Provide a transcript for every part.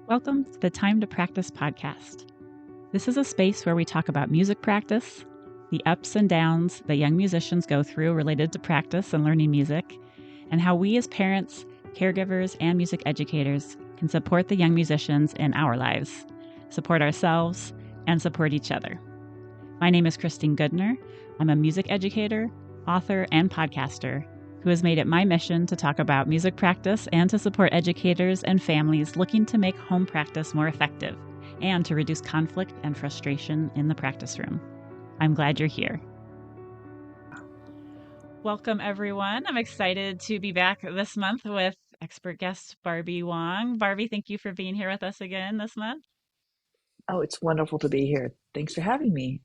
Welcome to the Time to Practice podcast. This is a space where we talk about music practice, the ups and downs that young musicians go through related to practice and learning music, and how we as parents, caregivers, and music educators can support the young musicians in our lives, support ourselves, and support each other. My name is Christine Goodner. I'm a music educator, author, and podcaster who has made it my mission to talk about music practice and to support educators and families looking to make home practice more effective and to reduce conflict and frustration in the practice room. I'm glad you're here. Welcome, everyone. I'm excited to be back this month with expert guest Barbie Wong. Barbie, thank you for being here with us again this month. Oh, it's wonderful to be here. Thanks for having me.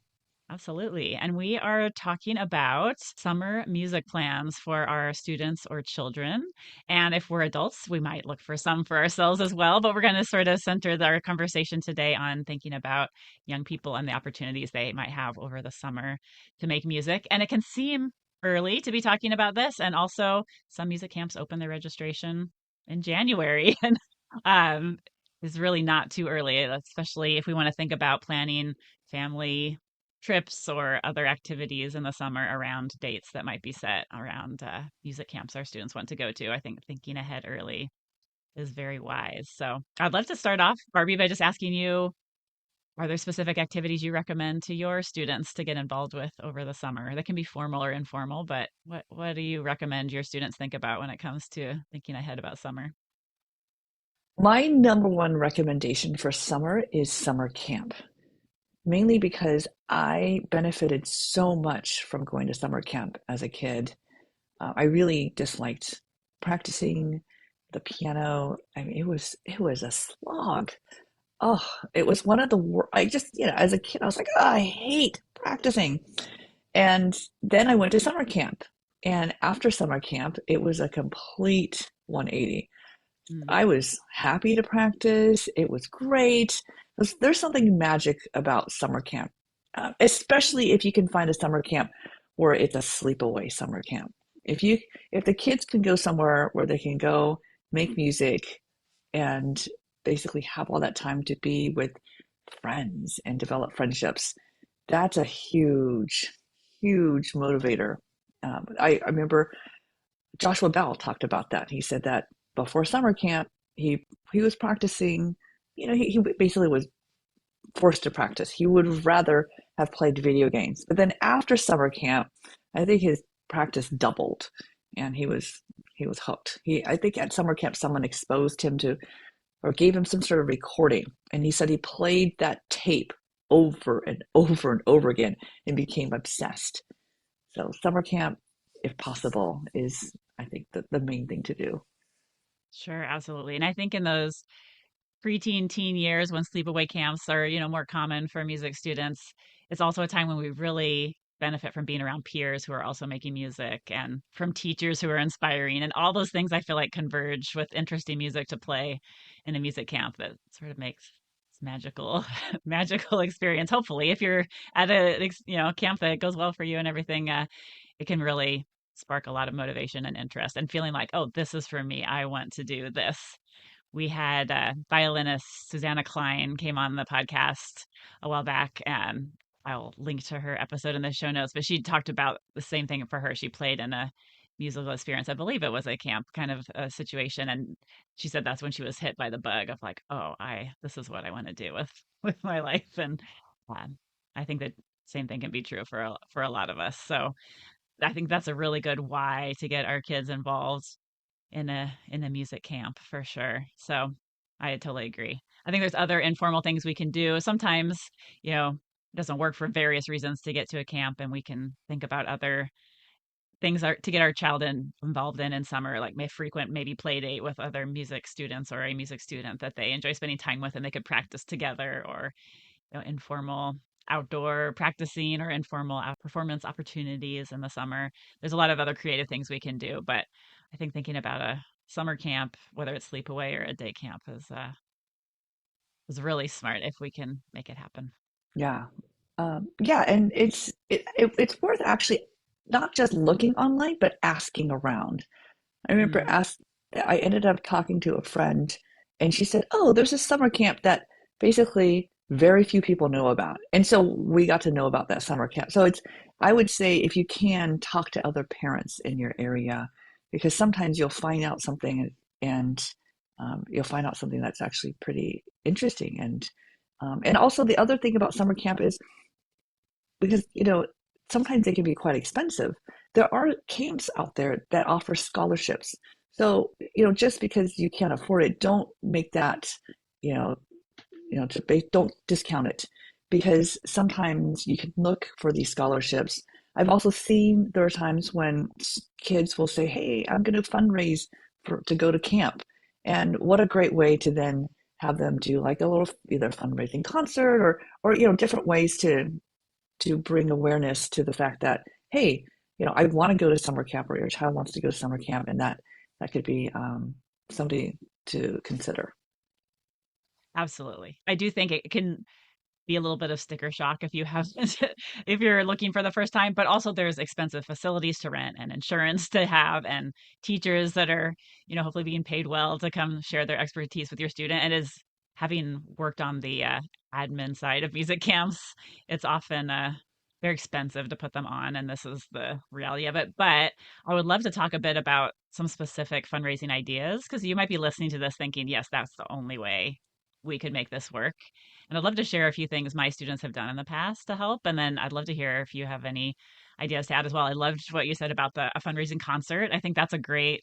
Absolutely. And we are talking about summer music plans for our students or children. And if we're adults, we might look for some for ourselves as well. But we're going to sort of center our conversation today on thinking about young people and the opportunities they might have over the summer to make music. And it can seem early to be talking about this. And also, some music camps open their registration in January. And um, is really not too early, especially if we want to think about planning family trips or other activities in the summer around dates that might be set around music camps our students want to go to. I think thinking ahead early is very wise. So I'd love to start off, Barbie, by just asking you, are there specific activities you recommend to your students to get involved with over the summer? That can be formal or informal, but what do you recommend your students think about when it comes to thinking ahead about summer? My number one recommendation for summer is summer camp, mainly because I benefited so much from going to summer camp as a kid. I really disliked practicing the piano. I mean, it was a slog. Oh, it was one of the worst. I just, as a kid, I was like, oh, I hate practicing. And then I went to summer camp. And after summer camp, it was a complete 180. Mm, I was happy to practice. It was great. There's something magic about summer camp, especially if you can find a summer camp where it's a sleepaway summer camp. If you if the kids can go somewhere where they can go make music and basically have all that time to be with friends and develop friendships, that's a huge, huge motivator. I remember Joshua Bell talked about that. He said that before summer camp, he was practicing. He basically was forced to practice. He would rather have played video games. But then after summer camp, I think his practice doubled, and he was hooked. I think at summer camp, someone exposed him to or gave him some sort of recording, and he said he played that tape over and over and over again and became obsessed. So summer camp, if possible, is I think the main thing to do. sure, absolutely. And I think in those preteen teen years when sleepaway camps are more common for music students, it's also a time when we really benefit from being around peers who are also making music and from teachers who are inspiring, and all those things I feel like converge with interesting music to play in a music camp that sort of makes this magical magical experience. Hopefully if you're at a camp that goes well for you and everything, it can really spark a lot of motivation and interest and feeling like, oh, this is for me, I want to do this. We had violinist Susanna Klein came on the podcast a while back, and I'll link to her episode in the show notes. But she talked about the same thing for her. She played in a musical experience. I believe it was a camp kind of a situation, and she said that's when she was hit by the bug of like, oh, I this is what I want to do with with my life. And um, I think that same thing can be true for for a lot of us. So I think that's a really good why to get our kids involved in a music camp for sure. So I totally agree. I think there's other informal things we can do. Sometimes, it doesn't work for various reasons to get to a camp, and we can think about other things to get our child involved in summer, like may frequent maybe play date with other music students or a music student that they enjoy spending time with and they could practice together, or informal outdoor practicing or informal performance opportunities in the summer. There's a lot of other creative things we can do, but I think thinking about a summer camp, whether it's sleepaway or a day camp, is really smart if we can make it happen. Yeah. Yeah, and it's worth actually not just looking online, but asking around. I remember Mm, I ended up talking to a friend And she said, "Oh, there's a summer camp that basically very few people know about." And so we got to know about that summer camp. So I would say if you can talk to other parents in your area, because sometimes you'll find out something and you'll find out something that's actually pretty interesting. And also the other thing about summer camp is because, sometimes they can be quite expensive. There are camps out there that offer scholarships. So, just because you can't afford it, don't make that, you know, don't discount it because sometimes you can look for these scholarships. I've also seen there are times when kids will say, "Hey, I'm going to fundraise to go to camp," and what a great way to then have them do like a little either fundraising concert or different ways to bring awareness to the fact that, hey, I want to go to summer camp or your child wants to go to summer camp, and that could be something to consider. Absolutely. I do think it can be a little bit of sticker shock if you have if you're looking for the first time, but also there's expensive facilities to rent and insurance to have and teachers that are, hopefully being paid well to come share their expertise with your student. And as having worked on the admin side of music camps, it's often very expensive to put them on, and this is the reality of it. But I would love to talk a bit about some specific fundraising ideas because you might be listening to this thinking, yes, that's the only way we could make this work. And I'd love to share a few things my students have done in the past to help. And then I'd love to hear if you have any ideas to add as well. I loved what you said about the a fundraising concert. I think that's a great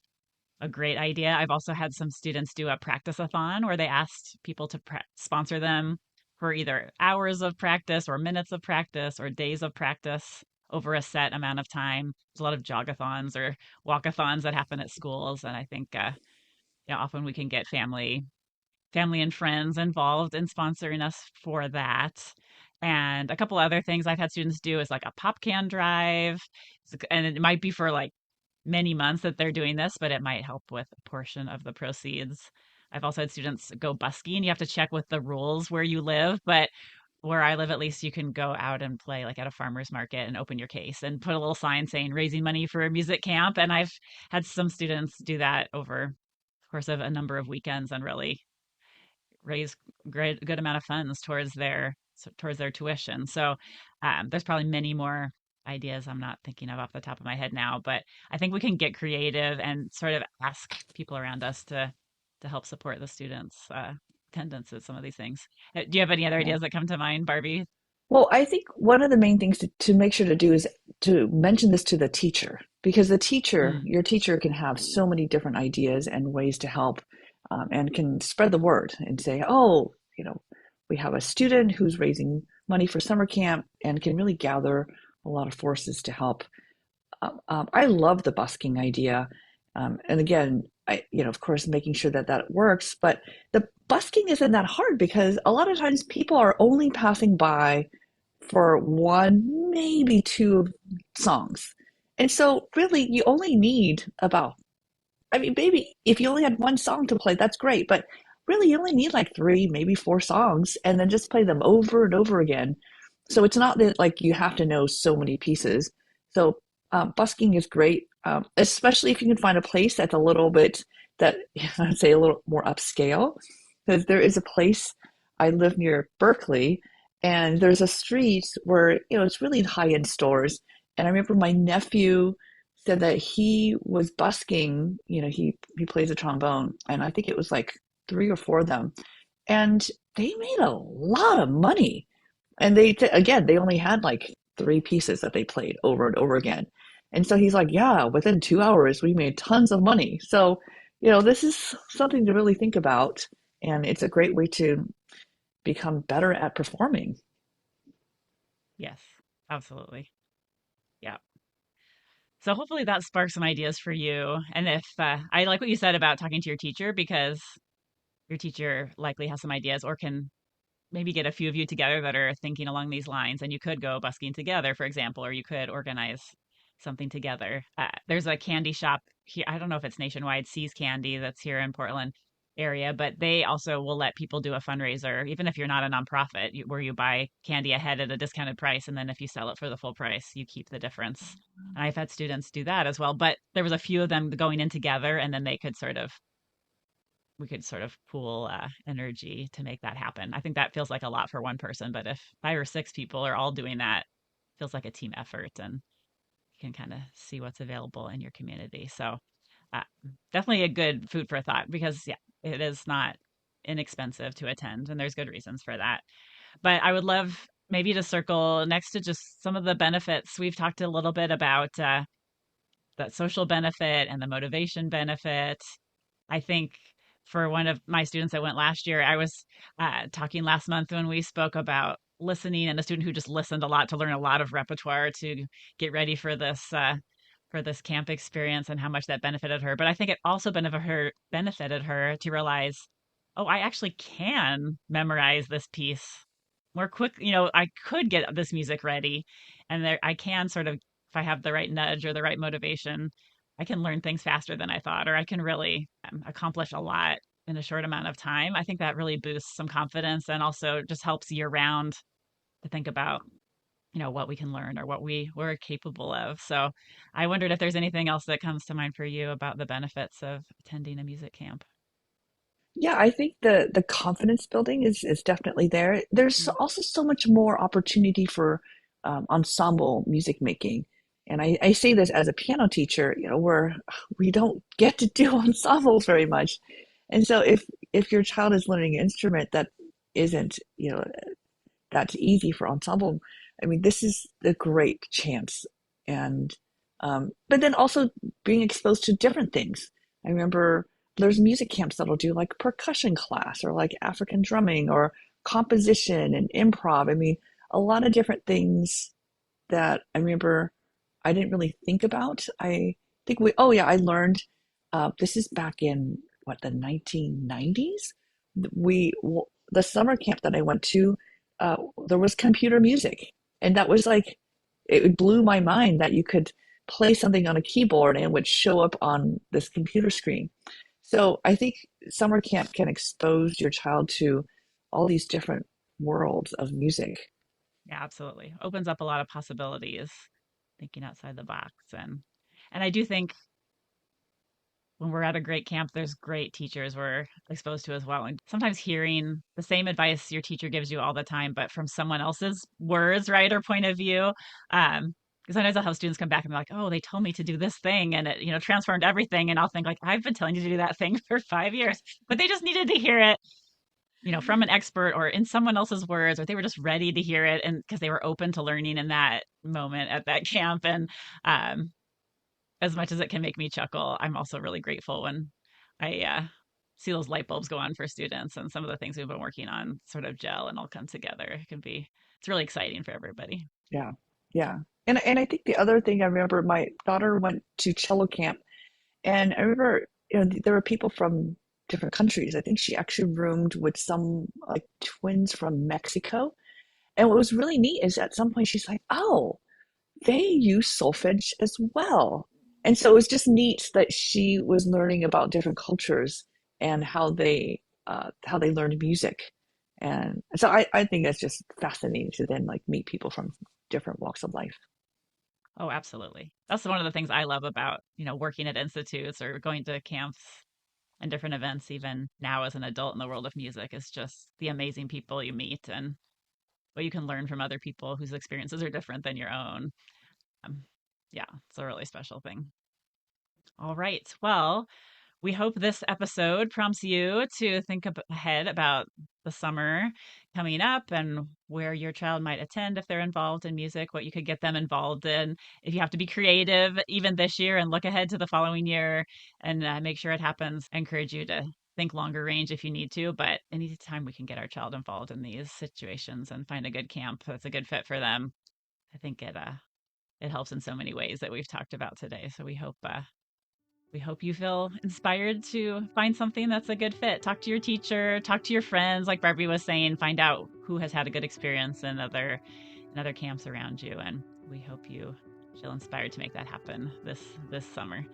idea. I've also had some students do a practice-a-thon where they asked people to sponsor them for either hours of practice or minutes of practice or days of practice over a set amount of time. There's a lot of jogathons or walkathons that happen at schools, and I think often we can get family and friends involved in sponsoring us for that. And a couple other things I've had students do is like a pop can drive. And it might be for like many months that they're doing this, but it might help with a portion of the proceeds. I've also had students go busking. You have to check with the rules where you live, but where I live, at least you can go out and play like at a farmer's market and open your case and put a little sign saying raising money for a music camp. And I've had some students do that over the course of a number of weekends and really raise great good amount of funds towards their tuition. So there's probably many more ideas I'm not thinking of off the top of my head now, but I think we can get creative and sort of ask people around us to help support the students' attendance at some of these things. Do you have any other Yeah. ideas that come to mind, Barbie? Well, I think one of the main things to make sure to do is to mention this to the teacher because Mm, your teacher can have so many different ideas and ways to help and can spread the word and say, oh, we have a student who's raising money for summer camp and can really gather a lot of forces to help. I love the busking idea. And again, of course, making sure that that works, but the busking isn't that hard because a lot of times people are only passing by for one, maybe two songs. And so really you only need about, I mean, maybe if you only had one song to play, that's great. But really you only need like three, maybe four songs and then just play them over and over again. So it's not that like you have to know so many pieces. So busking is great, especially if you can find a place that's a little bit that I'd say a little more upscale. Because there is a place I live near Berkeley, and there's a street where it's really high-end stores. And I remember my nephew said that he was busking. He plays a trombone, and I think it was like three or four of them, and they made a lot of money and again, they only had like three pieces that they played over and over again. And so he's like, yeah, within 2 hours, we made tons of money. So, this is something to really think about. And it's a great way to become better at performing. yes, absolutely. Yeah. So hopefully that sparks some ideas for you. And if I like what you said about talking to your teacher because your teacher likely has some ideas or can maybe get a few of you together that are thinking along these lines and you could go busking together, for example, or you could organize something together. There's a candy shop here. I don't know if it's nationwide, Seas Candy, that's here in Portland area, but they also will let people do a fundraiser, even if you're not a nonprofit, where you buy candy ahead at a discounted price. And then if you sell it for the full price, you keep the difference. And I've had students do that as well. But there was a few of them going in together and then they could sort of we could sort of pool energy to make that happen. I think that feels like a lot for one person, but if 5 or 6 people are all doing that, it feels like a team effort, and you can kind of see what's available in your community. So uh, definitely a good food for thought because yeah, it is not inexpensive to attend, and there's good reasons for that. But I would love maybe to circle next to just some of the benefits. We've talked a little bit about that social benefit and the motivation benefit. I think for one of my students that went last year, I was talking last month when we spoke about listening, and a student who just listened a lot to learn a lot of repertoire to get ready for this camp experience and how much that benefited her. But I think it also benefited her to realize, oh, I actually can memorize this piece more quick. I could get this music ready, and there I can sort of, if I have the right nudge or the right motivation, I can learn things faster than I thought, or I can really accomplish a lot in a short amount of time. I think that really boosts some confidence and also just helps year round to think about, what we can learn or what we're capable of. So I wondered if there's anything else that comes to mind for you about the benefits of attending a music camp. Yeah, I think the confidence building is definitely there. There's Mm. also so much more opportunity for ensemble music making. And I say this as a piano teacher, where we don't get to do ensembles very much. And so if your child is learning an instrument that isn't, that's easy for ensemble. I mean, this is a great chance. And but then also being exposed to different things. I remember there's music camps that'll do like percussion class or like African drumming or composition and improv. I mean, a lot of different things that I remember I didn't really think about. I think oh yeah, I learned, this is back in what, the 1990s. We, the summer camp that I went to, uh, there was computer music. And that was like, it blew my mind that you could play something on a keyboard and it would show up on this computer screen. So I think summer camp can expose your child to all these different worlds of music. Yeah, absolutely. Opens up a lot of possibilities, thinking outside the box. And I do think when we're at a great camp, there's great teachers we're exposed to as well. And sometimes hearing the same advice your teacher gives you all the time, but from someone else's words, right, or point of view. Because sometimes I'll have students come back and be like, "Oh, they told me to do this thing, and it, transformed everything." And I'll think like, "I've been telling you to do that thing for 5 years, but they just needed to hear it, from an expert or in someone else's words, or they were just ready to hear it, and because they were open to learning in that moment at that camp." And um, as much as it can make me chuckle, I'm also really grateful when I see those light bulbs go on for students and some of the things we've been working on sort of gel and all come together. It's really exciting for everybody. Yeah, yeah. And I think the other thing I remember, my daughter went to cello camp, and I remember, there were people from different countries. I think she actually roomed with some like twins from Mexico. And what was really neat is at some point she's like, "Oh, they use solfege as well." And so it was just neat that she was learning about different cultures and how they learned music. And so I think it's just fascinating to then like meet people from different walks of life. Oh, absolutely. That's one of the things I love about, working at institutes or going to camps and different events, even now as an adult in the world of music, is just the amazing people you meet and what you can learn from other people whose experiences are different than your own. Um, yeah, it's a really special thing. All right. Well, we hope this episode prompts you to think ahead about the summer coming up and where your child might attend if they're involved in music, what you could get them involved in. If you have to be creative even this year and look ahead to the following year and make sure it happens, I encourage you to think longer range if you need to. But anytime we can get our child involved in these situations and find a good camp that's a good fit for them, I think it helps in so many ways that we've talked about today. So we hope you feel inspired to find something that's a good fit. Talk to your teacher, talk to your friends, like Barbie was saying, find out who has had a good experience in other camps around you. And we hope you feel inspired to make that happen this summer.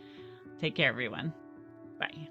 Take care, everyone. Bye.